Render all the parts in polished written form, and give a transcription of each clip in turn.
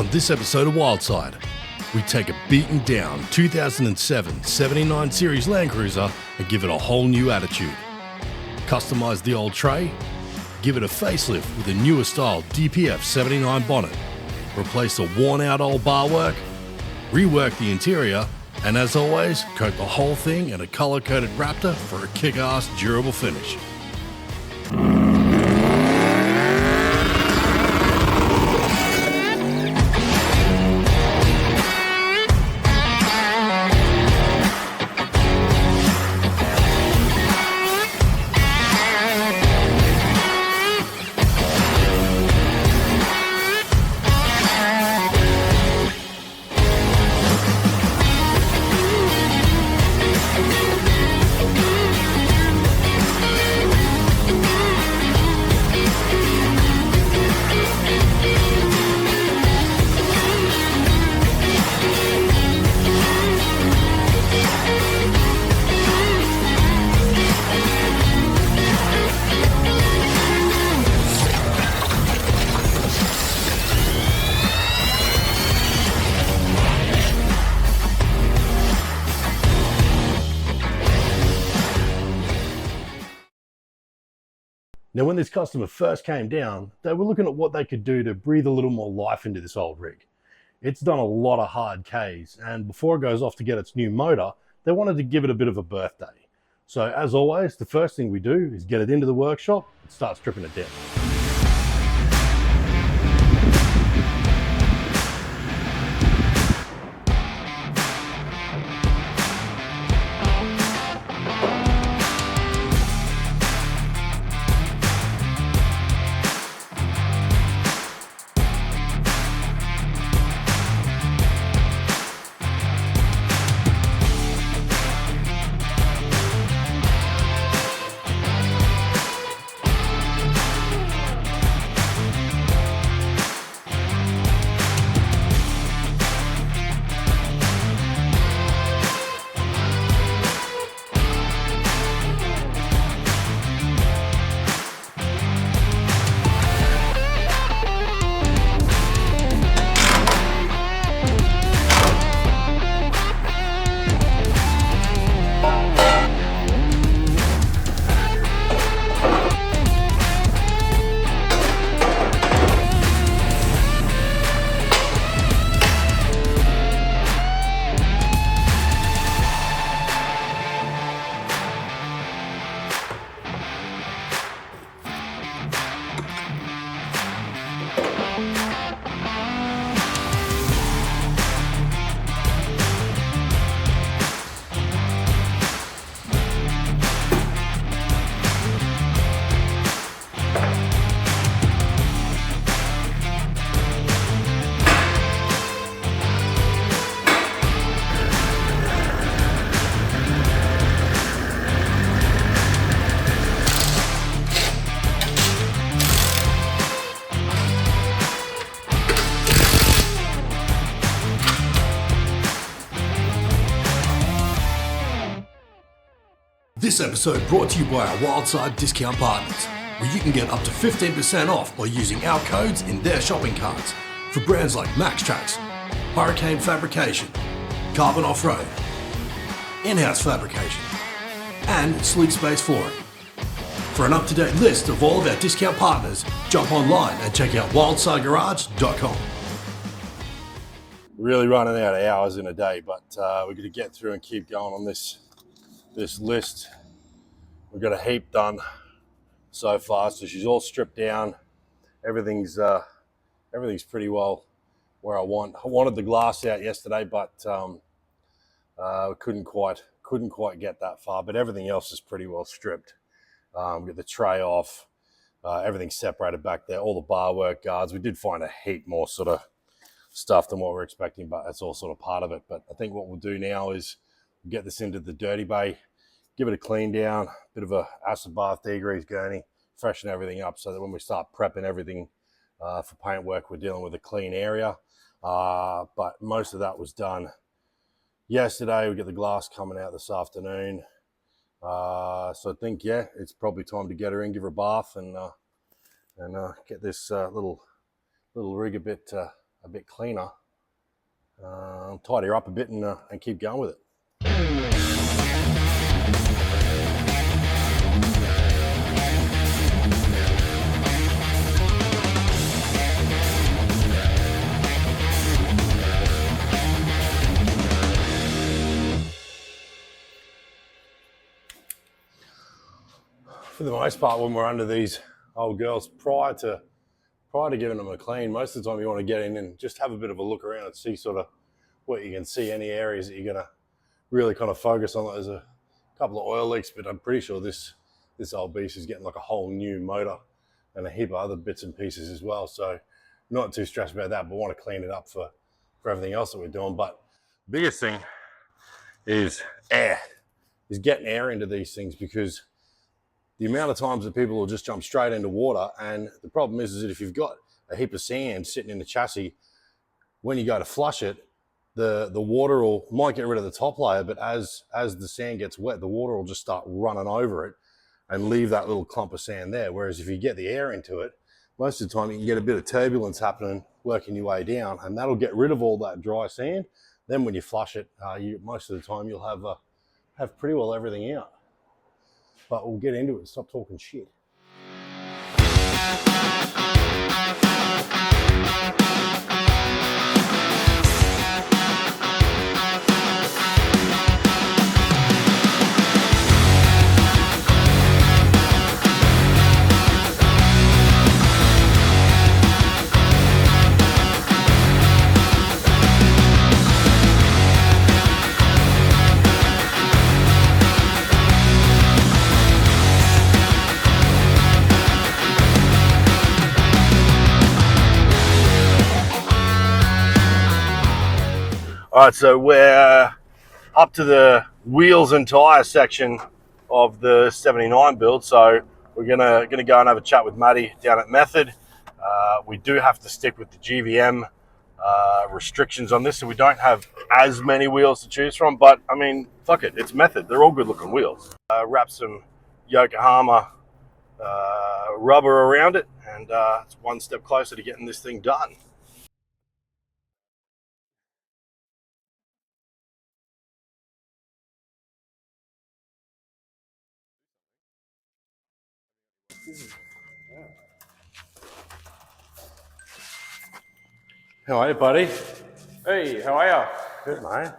On this episode of Wildside, we take a beaten down 2007 79 Series Landcruiser and give it a whole new attitude. Customise the old tray, give it a facelift with a newer style DPF 79 bonnet, replace the worn out old bar work, rework the interior, and as always, coat the whole thing in a Colour Coded Raptor for a kick-ass durable finish. Now, when this customer first came down, they were looking at what they could do to breathe a little more life into this old rig. It's done a lot of hard Ks, and before it goes off to get its new motor, they wanted to give it a bit of a birthday. So as always, the first thing we do is get it into the workshop and start stripping it down. This episode brought to you by our Wildside discount partners, where you can get up to 15% off by using our codes in their shopping carts for brands like MAXTRAX, Huracan Fabrication, Carbon Off-Road, In-House Fabrication, and Sleek Space Flooring. For an up-to-date list of all of our discount partners, jump online and check out wildsidegarage.com. Really running out of hours in a day, but we're going to get through and keep going on this list. We've got a heap done so far, so she's all stripped down. Everything's pretty well where I want. I wanted the glass out yesterday, but couldn't quite get that far. But everything else is pretty well stripped. We've got the tray off, everything's separated back there. All the bar work guards. We did find a heap more sort of stuff than what we're expecting, but that's all sort of part of it. But I think what we'll do now is get this into the dirty bay, give it a clean down, bit of a acid bath, degrease gurney, freshen everything up so that when we start prepping everything for paint work, we're dealing with a clean area. But most of that was done yesterday. We get the glass coming out this afternoon. So I think, yeah, it's probably time to get her in, give her a bath, and get this little rig a bit a bit cleaner, tidy her up a bit and keep going with it. For the most part, when we're under these old girls, prior to giving them a clean, most of the time you want to get in and just have a bit of a look around and see sort of what you can see, any areas that you're going to really kind of focus on. There's a couple of oil leaks, but I'm pretty sure this old beast is getting like a whole new motor and a heap of other bits and pieces as well. So not too stressed about that, but want to clean it up for everything else that we're doing. But biggest thing is getting air into these things, because the amount of times that people will just jump straight into water, and the problem is that if you've got a heap of sand sitting in the chassis, when you go to flush it, the water might get rid of the top layer, but as the sand gets wet, the water will just start running over it and leave that little clump of sand there. Whereas if you get the air into it, most of the time you can get a bit of turbulence happening, working your way down, and that'll get rid of all that dry sand. Then when you flush it, most of the time you'll have pretty well everything out. But we'll get into it. Stop talking shit. All right, so we're up to the wheels and tire section of the 79 build. So we're gonna go and have a chat with Matty down at Method. We do have to stick with the GVM restrictions on this, so we don't have as many wheels to choose from. But I mean, fuck it, it's Method. They're all good looking wheels. Wrap some Yokohama rubber around it, and it's one step closer to getting this thing done. How are you, buddy? Hey, how are you? Good, mate.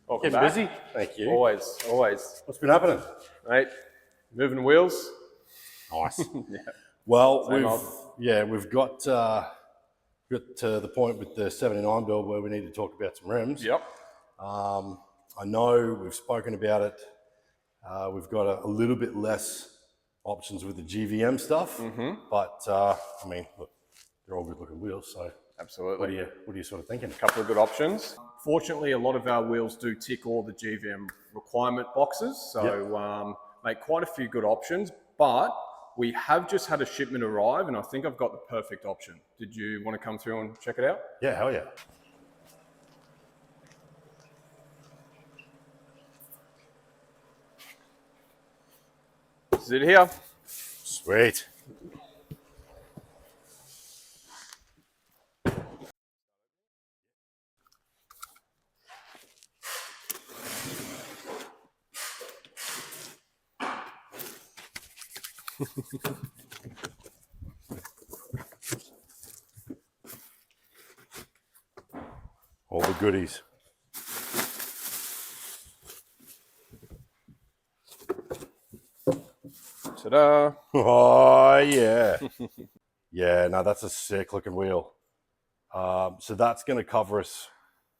Welcome Getting back. busy? Thank you. Always, always. What's been happening? Right, moving wheels. Nice. Yeah. Well, Same we've got to the point with the 79 build where we need to talk about some rims. Yep. I know we've spoken about it. We've got a little bit less options with the GVM stuff, but I mean, look, they're all good looking wheels. So Absolutely. what are you sort of thinking? A couple of good options. Fortunately, a lot of our wheels do tick all the GVM requirement boxes, so make quite a few good options. But we have just had a shipment arrive, and I think I've got the perfect option. Did you want to come through and check it out? Yeah, hell yeah. This is it here. Sweet. All the goodies. Ta-da. Oh, yeah. Yeah, no, that's a sick looking wheel. So that's going to cover us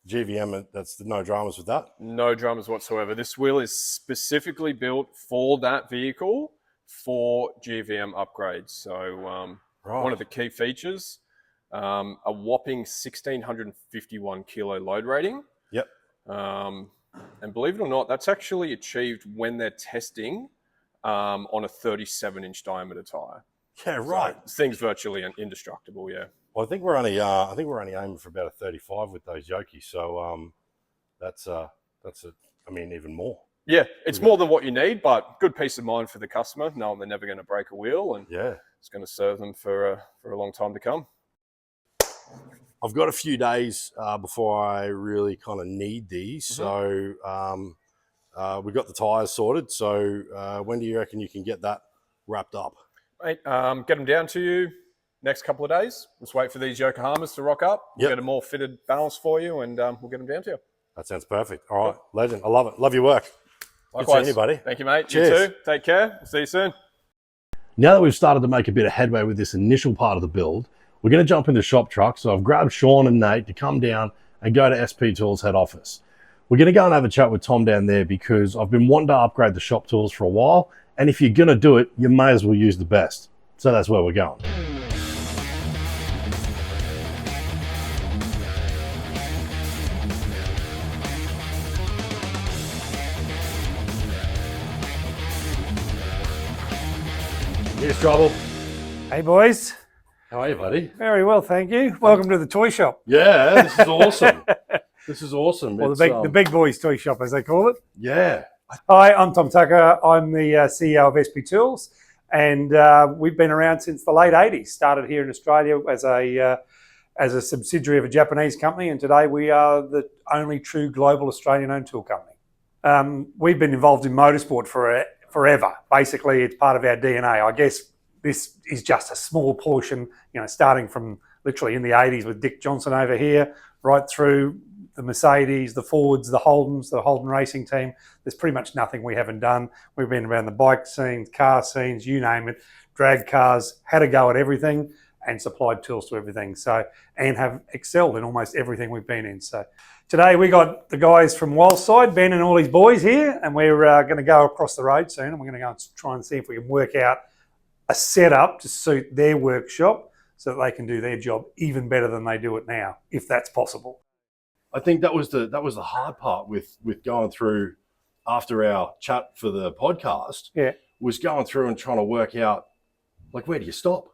GVM. That's no dramas with that. No dramas whatsoever. This wheel is specifically built for that vehicle for GVM upgrades. So one of the key features, a whopping 1,651 kilo load rating. Yep. And believe it or not, that's actually achieved when they're testing on a 37-inch diameter tire. Yeah, right. So thing's virtually indestructible. Yeah. Well, I think we're only aiming for about a 35 with those Yokies. So I mean, even more. Yeah, it's more than what you need, but good peace of mind for the customer, knowing they're never going to break a wheel, and yeah, it's going to serve them for a long time to come. I've got a few days before I really kind of need these. So we've got the tyres sorted. So when do you reckon you can get that wrapped up? Mate, get them down to you next couple of days. Let's wait for these Yokohamas to rock up. We'll get a more fitted balance for you, and we'll get them down to you. That sounds perfect. All right, legend. I love it. Love your work. Likewise. Good seeing you, buddy. Thank you, mate. Cheers. You too. Take care. See you soon. Now that we've started to make a bit of headway with this initial part of the build, we're going to jump in the shop truck. So I've grabbed Sean and Nate to come down and go to SP Tools head office. We're going to go and have a chat with Tom down there because I've been wanting to upgrade the shop tools for a while. And if you're going to do it, you may as well use the best. So that's where we're going. Here's Trouble. Hey boys. How are you, buddy? Very well, thank you. Welcome to the toy shop. Yeah, this is awesome. This is awesome. Well, the big boys toy shop, as they call it. Yeah. Hi, I'm Tom Tucker. I'm the CEO of SP Tools, and we've been around since the late '80s. Started here in Australia as a subsidiary of a Japanese company, and today we are the only true global Australian-owned tool company. We've been involved in motorsport forever. Basically, it's part of our DNA. I guess this is just a small portion, starting from literally in the 80s with Dick Johnson over here, right through the Mercedes, the Fords, the Holdens, the Holden racing team. There's pretty much nothing we haven't done. We've been around the bike scenes, car scenes, you name it, drag cars, had a go at everything and supplied tools to everything. So, and have excelled in almost everything we've been in. So today we got the guys from Wildside, Ben and all his boys here, and we're going to go across the road soon, and we're going to go and try and see if we can work out a setup to suit their workshop so that they can do their job even better than they do it now, if that's possible. I think that was the hard part with going through after our chat for the podcast. Yeah, was going through and trying to work out, like, where do you stop?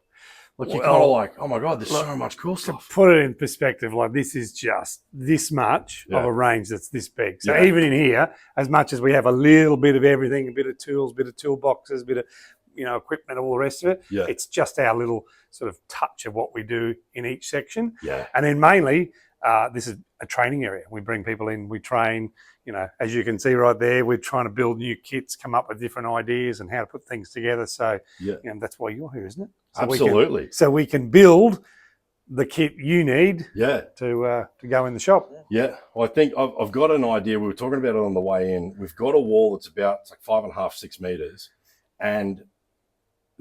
Like, you're Well, kind of like, oh my God, there's so much cool to stuff. put it in perspective, like this is just this much of a range that's this big. So even in here, as much as we have a little bit of everything, a bit of tools, a bit of toolboxes, a bit of equipment, all the rest of it, it's just our little sort of touch of what we do in each section. Yeah. And then mainly, this is a training area. We bring people in, we train, as you can see right there, we're trying to build new kits, come up with different ideas and how to put things together. So that's why you're here, isn't it? So Absolutely. so we can build the kit you need to go in the shop. Yeah. Well, I think I've got an idea. We were talking about it on the way in. We've got a wall that's about, it's like 5.5, 6 meters. And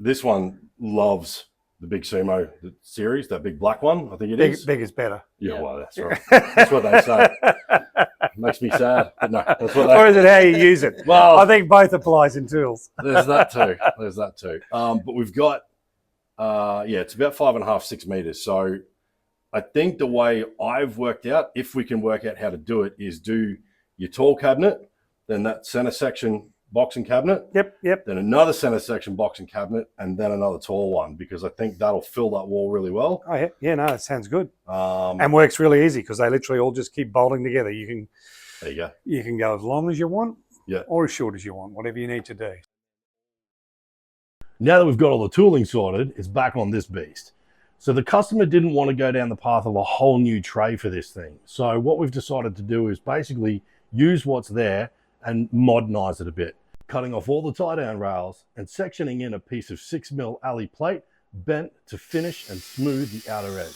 this one loves the big Sumo series, that big black one, I think it is. Big is better. Yeah, well, that's right. That's what they say. Makes me sad, but no, that's what they... Or is it how you use it? Well, I think both applies in tools. There's that too. But we've got, it's about 5.5, 6 meters. So I think the way I've worked out, if we can work out how to do it, is do your tall cabinet, then that center section boxing cabinet. Yep. Then another center section boxing cabinet, and then another tall one, because I think that'll fill that wall really well. Oh yeah, no, that sounds good. And works really easy because they literally all just keep bolting together. There you go. You can go as long as you want, yeah, or as short as you want, whatever you need to do. Now that we've got all the tooling sorted, it's back on this beast. So the customer didn't want to go down the path of a whole new tray for this thing. So what we've decided to do is basically use what's there and modernize it a bit, cutting off all the tie-down rails and sectioning in a piece of 6mm alley plate bent to finish and smooth the outer edge.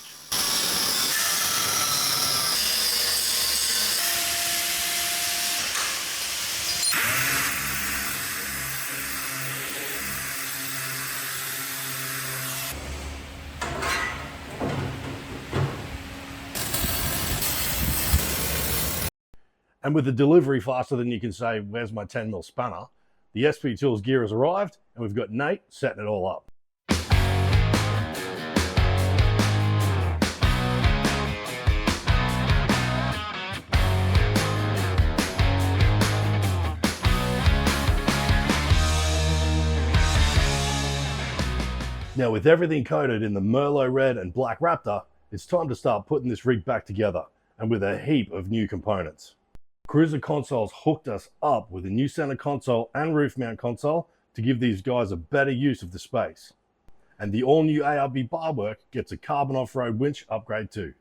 And with the delivery faster than you can say, where's my 10mm spanner? The SP Tools gear has arrived and we've got Nate setting it all up. Now with everything coated in the Merlot Red and Black Raptor, it's time to start putting this rig back together, and with a heap of new components. Cruiser Consoles hooked us up with a new center console and roof mount console to give these guys a better use of the space. And the all new ARB bar work gets a carbon off-road winch upgrade too.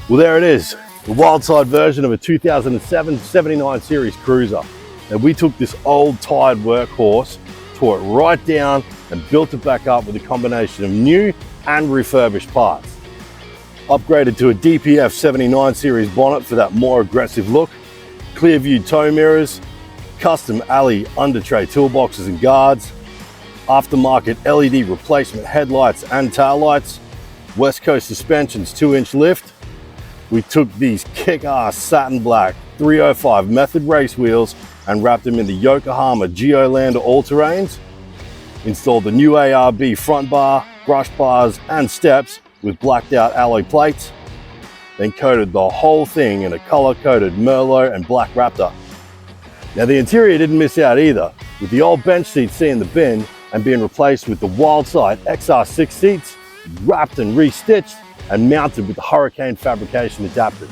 Well, there it is, the wild side version of a 2007 79 Series Cruiser. And we took this old tired workhorse, tore it right down and built it back up with a combination of new and refurbished parts. Upgraded to a DPF 79 Series bonnet for that more aggressive look, clear view tow mirrors, custom alley under tray toolboxes and guards, aftermarket LED replacement headlights and taillights, West Coast Suspensions 2-inch lift. We took these kick-ass satin black 305 Method race wheels and wrapped them in the Yokohama Geolander all-terrains, installed the new ARB front bar, brush bars and steps with blacked out alloy plates, then coated the whole thing in a color-coded Merlot and black Raptor. Now the interior didn't miss out either, with the old bench seats seeing the bin and being replaced with the wild side XR6 seats, wrapped and restitched and mounted with the Huracan Fabrication adapters.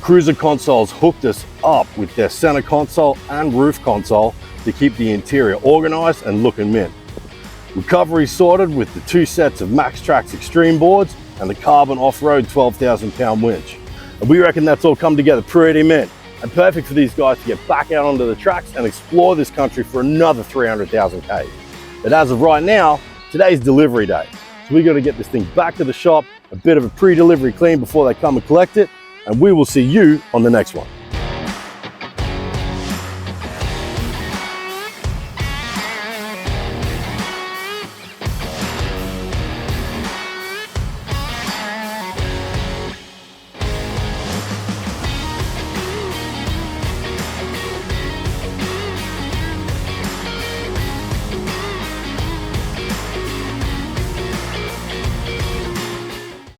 Cruiser consoles hooked us up with their center console and roof console to keep the interior organized and looking mint. Recovery sorted with the 2 sets of MAXTRAX Extreme boards and the carbon off-road 12,000 pound winch. And we reckon that's all come together pretty mint and perfect for these guys to get back out onto the tracks and explore this country for another 300,000 K. But as of right now, today's delivery day. So we got to get this thing back to the shop, a bit of a pre-delivery clean before they come and collect it, and we will see you on the next one.